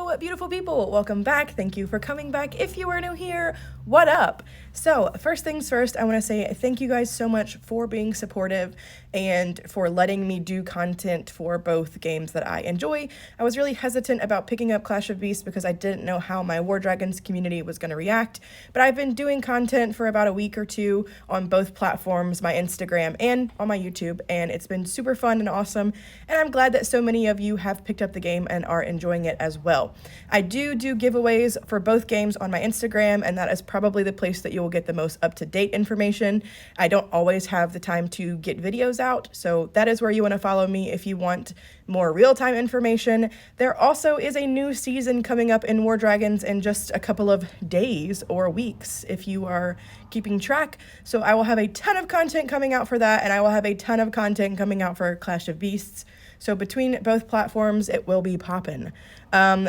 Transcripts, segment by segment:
Hello, beautiful people. Welcome back. Thank you for coming back. If you are new here, what up? So first things first, I want to say thank you guys so much for being supportive and for letting me do content for both games that I enjoy. I was really hesitant about picking up Clash of Beasts because I didn't know how my War Dragons community was going to react, but I've been doing content for about a week or two on both platforms, my Instagram and on my YouTube, and it's been super fun and awesome, and I'm glad that so many of you have picked up the game and are enjoying it as well. I do giveaways for both games on my Instagram, and that is probably the place that you will get the most up-to-date information. I don't always have the time to get videos out, so that is where you want to follow me if you want more real-time information. There also is a new season coming up in War Dragons in just a couple of days or weeks if you are keeping track. So I will have a ton of content coming out for that, and I will have a ton of content coming out for Clash of Beasts. So between both platforms, it will be poppin'.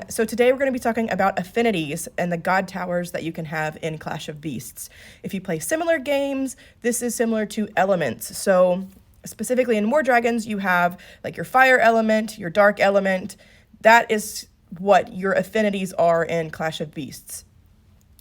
So today we're going to be talking about affinities and the god towers that you can have in Clash of Beasts. If you play similar games, this is similar to elements. So specifically in War Dragons, you have like your fire element, your dark element. That is what your affinities are in Clash of Beasts.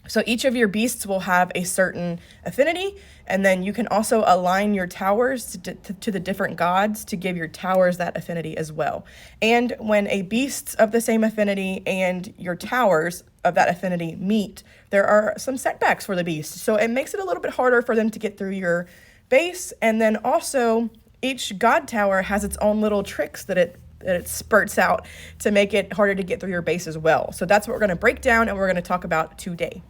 So each of your beasts will have a certain affinity, and then you can also align your towers to the different gods to give your towers that affinity as well. And when a beasts of the same affinity and your towers of that affinity meet, there are some setbacks for the beast. So it makes it a little bit harder for them to get through your base. And then also each god tower has its own little tricks that it spurts out to make it harder to get through your base as well. So that's what we're going to break down and we're going to talk about today.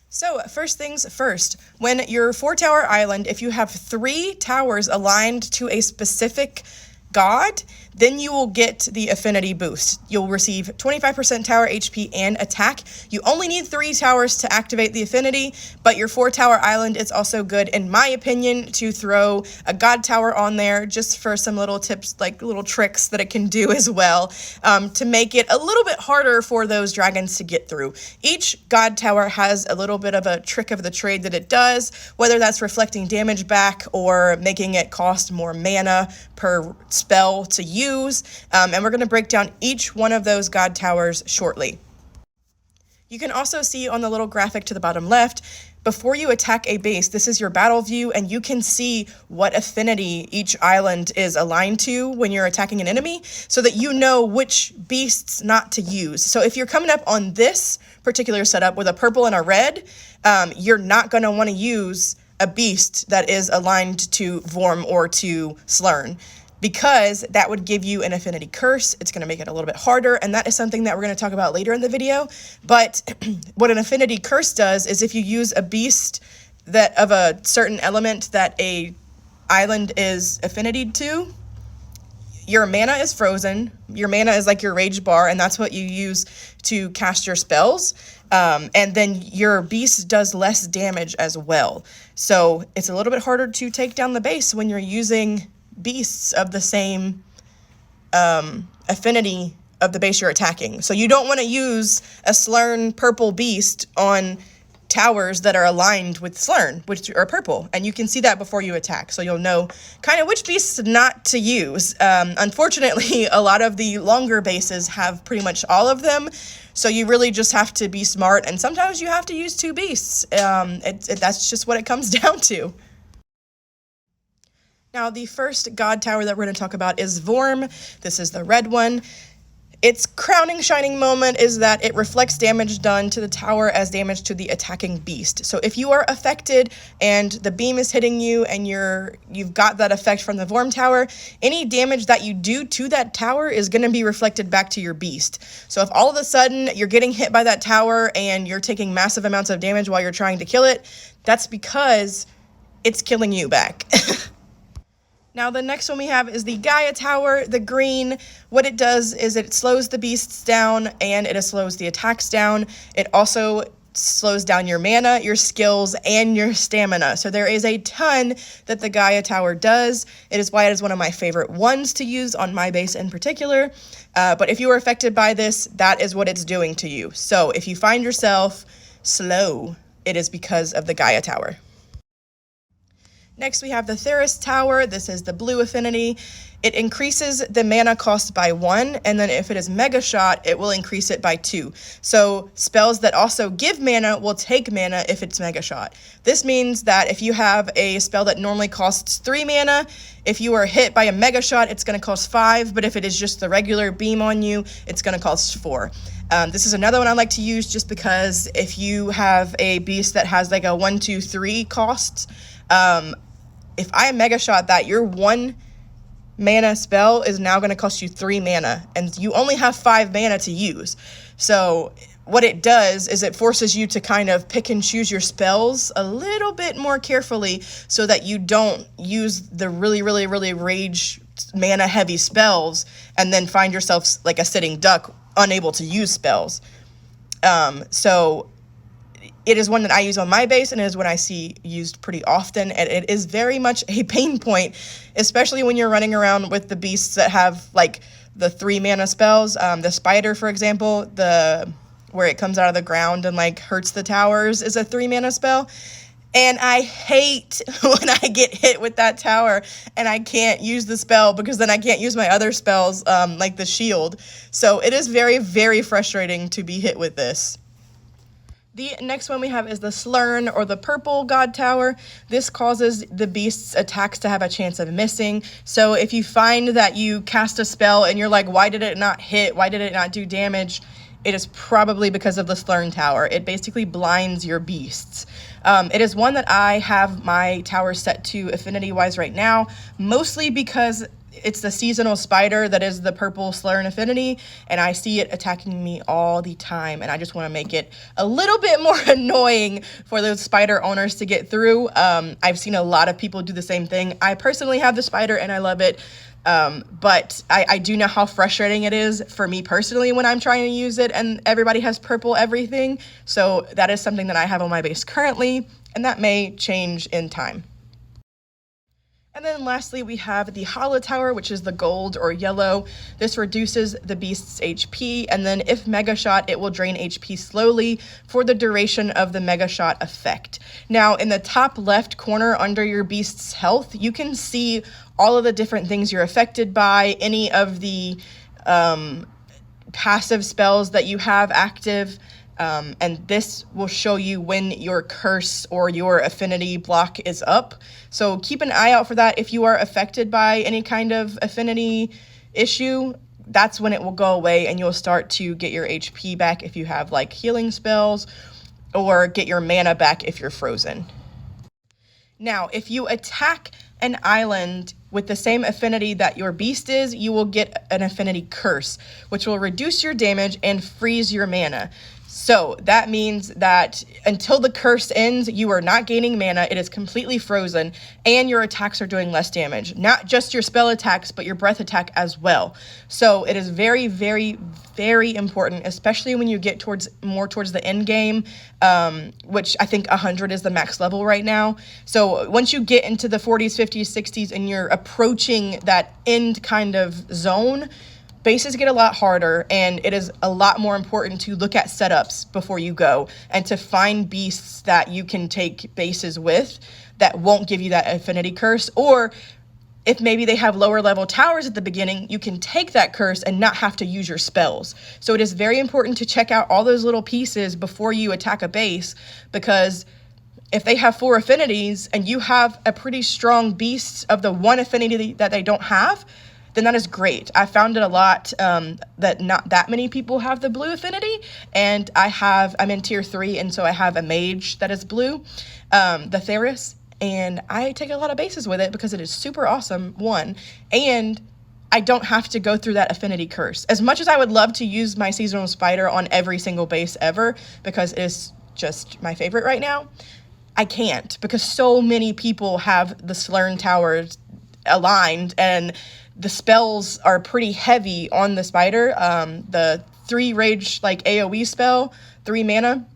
So first things first, when your 4-tower island, if you have 3 towers aligned to a specific god, then you will get the affinity boost. You'll receive 25% tower HP and attack. You only need 3 towers to activate the affinity, but your 4-tower island is also good, in my opinion, to throw a god tower on there just for some little tips, like little tricks that it can do as well, to make it a little bit harder for those dragons to get through. Each god tower has a little bit of a trick of the trade that it does, whether that's reflecting damage back or making it cost more mana per spell to use. And we're going to break down each one of those god towers shortly. You can also see on the little graphic to the bottom left, before you attack a base, this is your battle view, and you can see what affinity each island is aligned to when you're attacking an enemy, so that you know which beasts not to use. So if you're coming up on this particular setup with a purple and a red, you're not going to want to use a beast that is aligned to Vorm or to Slurn, because that would give you an affinity curse. It's going to make it a little bit harder, and that is something that we're going to talk about later in the video. But what an affinity curse does is if you use a beast that of a certain element that a island is affinity to, your mana is frozen. Your mana is like your rage bar, and that's what you use to cast your spells. And then your beast does less damage as well. So it's a little bit harder to take down the base when you're using beasts of the same affinity of the base you're attacking. So you don't want to use a Slurn purple beast on towers that are aligned with Slurn, which are purple, and you can see that before you attack, so you'll know kind of which beasts not to use. Unfortunately, a lot of the longer bases have pretty much all of them, so you really just have to be smart, and sometimes you have to use 2 beasts. That's just what it comes down to. Now, the first god tower that we're going to talk about is Vorm. This is the red one. Its crowning shining moment is that it reflects damage done to the tower as damage to the attacking beast. So if you are affected and the beam is hitting you and you've got that effect from the Vorm tower, any damage that you do to that tower is going to be reflected back to your beast. So if all of a sudden you're getting hit by that tower and you're taking massive amounts of damage while you're trying to kill it, that's because it's killing you back. Now, the next one we have is the Gaia Tower, the green. What it does is it slows the beasts down and it slows the attacks down. It also slows down your mana, your skills, and your stamina. So there is a ton that the Gaia Tower does. It is why it is one of my favorite ones to use on my base in particular. But if you are affected by this, that is what it's doing to you. So if you find yourself slow, it is because of the Gaia Tower. Next, we have the Theris Tower. This is the blue affinity. it increases the mana cost by 1, and then if it is Mega Shot, it will increase it by 2. So spells that also give mana will take mana if it's Mega Shot. This means that if you have a spell that normally costs 3 mana, if you are hit by a Mega Shot, it's going to cost 5, but if it is just the regular beam on you, it's going to cost 4. This is another one I like to use just because if you have a beast that has like a 1, 2, 3 costs, if I Mega Shot that, your 1 mana spell is now going to cost you 3 mana, and you only have 5 mana to use. So what it does is it forces you to kind of pick and choose your spells a little bit more carefully so that you don't use the really, really, really rage mana heavy spells and then find yourself like a sitting duck, unable to use spells. So it is one that I use on my base, and it is one I see used pretty often, and it is very much a pain point, especially when you're running around with the beasts that have like the 3 mana spells. The spider, for example, where it comes out of the ground and like hurts the towers, is a 3 mana spell. And I hate when I get hit with that tower and I can't use the spell because then I can't use my other spells, like the shield. So it is very, very frustrating to be hit with this. The next one we have is the Slurn, or the purple god tower. This causes the beast's attacks to have a chance of missing. So if you find that you cast a spell and you're like, why did it not hit? Why did it not do damage? It is probably because of the Slurn tower. It basically blinds your beasts. It is one that I have my tower set to affinity-wise right now, mostly because it's the seasonal spider that is the purple Slurn affinity, and I see it attacking me all the time, and I just want to make it a little bit more annoying for those spider owners to get through. I've seen a lot of people do the same thing. I personally have the spider, and I love it. But I do know how frustrating it is for me personally when I'm trying to use it and everybody has purple everything. So that is something that I have on my base currently, and that may change in time. And then lastly, we have the Hollow Tower, which is the gold or yellow. This reduces the beast's HP, and then if Mega Shot, it will drain HP slowly for the duration of the Mega Shot effect. Now, in the top left corner under your beast's health, you can see all of the different things you're affected by, any of the passive spells that you have active, and this will show you when your curse or your affinity block is up. So keep an eye out for that. If you are affected by any kind of affinity issue, that's when it will go away and you'll start to get your HP back if you have like healing spells, or get your mana back if you're frozen. Now, if you attack an island with the same affinity that your beast is, you will get an affinity curse, which will reduce your damage and freeze your mana. So that means that until the curse ends, you are not gaining mana, it is completely frozen, and your attacks are doing less damage. Not just your spell attacks, but your breath attack as well. So it is very, very, very important, especially when you get more towards the end game, which I think 100 is the max level right now. So once you get into the 40s, 50s, 60s, and you're approaching that end kind of zone, bases get a lot harder, and it is a lot more important to look at setups before you go and to find beasts that you can take bases with that won't give you that affinity curse. Or if maybe they have lower level towers at the beginning, you can take that curse and not have to use your spells. So it is very important to check out all those little pieces before you attack a base, because if they have 4 affinities and you have a pretty strong beast of the 1 affinity that they don't have, then that is great. I found it a lot that not that many people have the blue affinity, and I'm in tier 3, and so I have a mage that is blue, the Theris, and I take a lot of bases with it because it is super awesome, one, and I don't have to go through that affinity curse. As much as I would love to use my seasonal spider on every single base ever, because it is just my favorite right now, I can't, because so many people have the Slurn towers aligned, and the spells are pretty heavy on the spider. The 3 rage like AoE spell, 3 mana,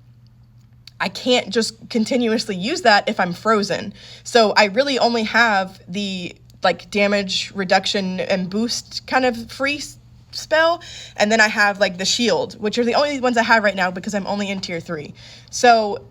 I can't just continuously use that if I'm frozen. So I really only have the like damage reduction and boost kind of free spell, and then I have like the shield, which are the only ones I have right now because I'm only in tier 3. So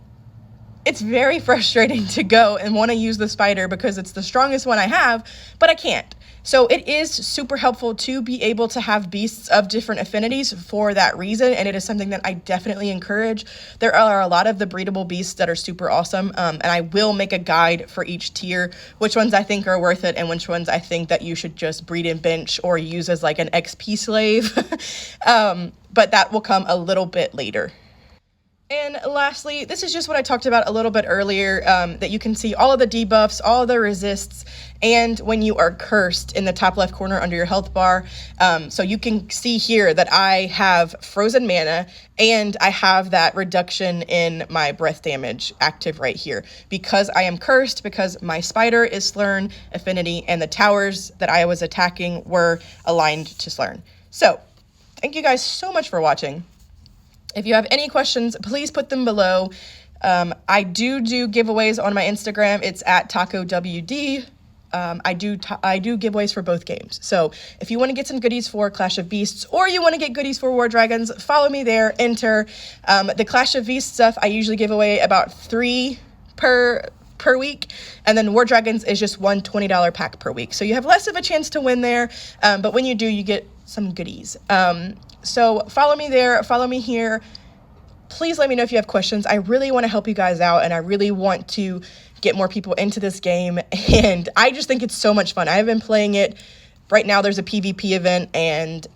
it's very frustrating to go and want to use the spider because it's the strongest one I have, but I can't. So it is super helpful to be able to have beasts of different affinities for that reason, and it is something that I definitely encourage. There are a lot of the breedable beasts that are super awesome, and I will make a guide for each tier, which ones I think are worth it and which ones I think that you should just breed and bench or use as like an XP slave. But that will come a little bit later. And lastly, this is just what I talked about a little bit earlier, that you can see all of the debuffs, all of the resists, and when you are cursed in the top left corner under your health bar. So you can see here that I have frozen mana and I have that reduction in my breath damage active right here because I am cursed, because my spider is Slurn affinity and the towers that I was attacking were aligned to Slurn. So thank you guys so much for watching. If you have any questions, please put them below. I do giveaways on my Instagram. It's at TacoWD. I do giveaways for both games. So if you want to get some goodies for Clash of Beasts or you want to get goodies for War Dragons, follow me there, enter. The Clash of Beasts stuff, I usually give away about 3 per week, and then War Dragons is just one $20 pack per week. So you have less of a chance to win there, but when you do, you get some goodies. So follow me there, follow me here. Please let me know if you have questions. I really want to help you guys out, and I really want to get more people into this game, and I just think it's so much fun. I've been playing it. Right now there's a PvP event, and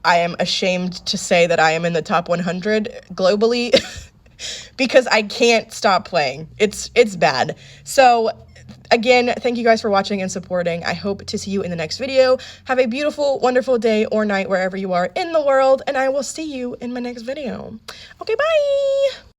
I am ashamed to say that I am in the top 100 globally because I can't stop playing. It's bad. So again, thank you guys for watching and supporting. I hope to see you in the next video. Have a beautiful, wonderful day or night wherever you are in the world, and I will see you in my next video. Okay, bye!